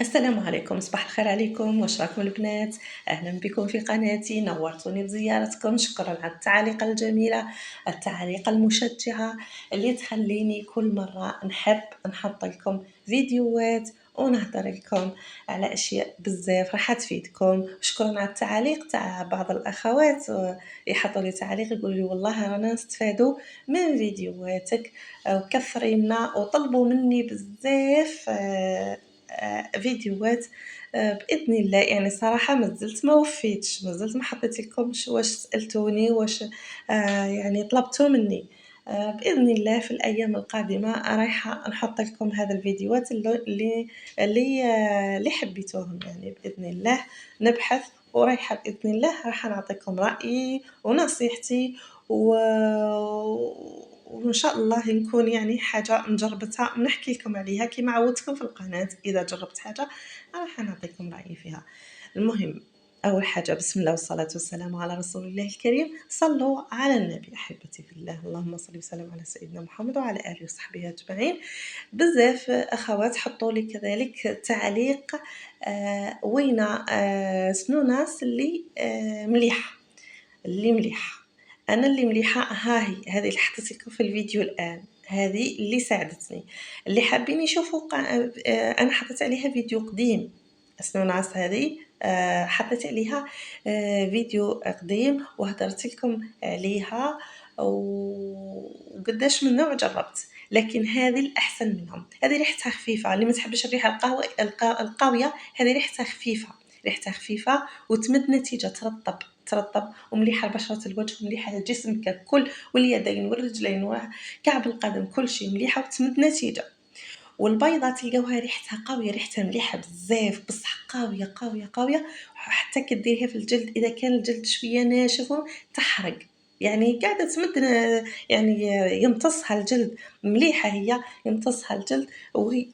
السلام عليكم، صباح الخير عليكم، واش راكم البنات؟ أهلا بكم في قناتي، نورتوني بزيارتكم، شكرا على التعاليق الجميلة، التعاليق المشجعة اللي تخليني كل مرة نحب نحط لكم فيديوهات ونهضر لكم على أشياء بزاف راح تفيدكم. شكرا على التعاليق تاع بعض الأخوات، يحطوا لي تعاليق يقولوا لي والله رانا نستفادوا من فيديوهاتك، وكثري لنا وطلبوا مني بزاف فيديوهات. بإذن الله يعني صراحة مازلت ما وفيتش، مازلت ما حطيت لكمش واش سألتوني، واش يعني طلبتوا مني. بإذن الله في الأيام القادمة رايحة نحط لكم هذا الفيديوهات اللي حبيتوهم، يعني بإذن الله نبحث، ورايحة بإذن الله راح نعطيكم رأيي ونصيحتي و وإن شاء الله نكون يعني حاجة جربتها نحكي لكم عليها كما عودتكم في القناة. إذا جربت حاجة راح نعطيكم رأيي فيها. المهم، أول حاجة بسم الله والصلاة والسلام على رسول الله الكريم، صلوا على النبي أحبتي في الله، اللهم صل وسلم على سيدنا محمد وعلى آله وصحبه أجمعين. بزاف أخوات حطوا لي كذلك تعليق، وينه شنو ناس اللي مليحة، اللي مليحة. أنا اللي مليحة ها هي هذه اللي حطيت لكم في الفيديو الآن، هذه اللي ساعدتني. اللي حابين يشوفوا أنا حطيت عليها فيديو قديم، اسمه ناس هذه حطيت عليها فيديو قديم وهدرت لكم عليها وقداش من نوع جربت، لكن هذه الأحسن منهم. هذه ريحتها خفيفة، اللي ما تحبش الريحة القاوية هذه ريحتها خفيفة، ريحتها خفيفة وتمد نتيجة ترطب ومليحة لبشرة الوجه ومليحة للجسم ككل، واليدين والرجلين وكعب القدم كل شيء مليحة وتمد نتيجة. والبيضة تلقاوها ريحتها قوية، ريحتها مليحة بزاف بصح قوية قوية قوية، حتى كديريها في الجلد إذا كان الجلد شوية ناشف تحرق، يعني قاعدة تمد يعني يمتصها الجلد، مليحة هي يمتصها الجلد وهي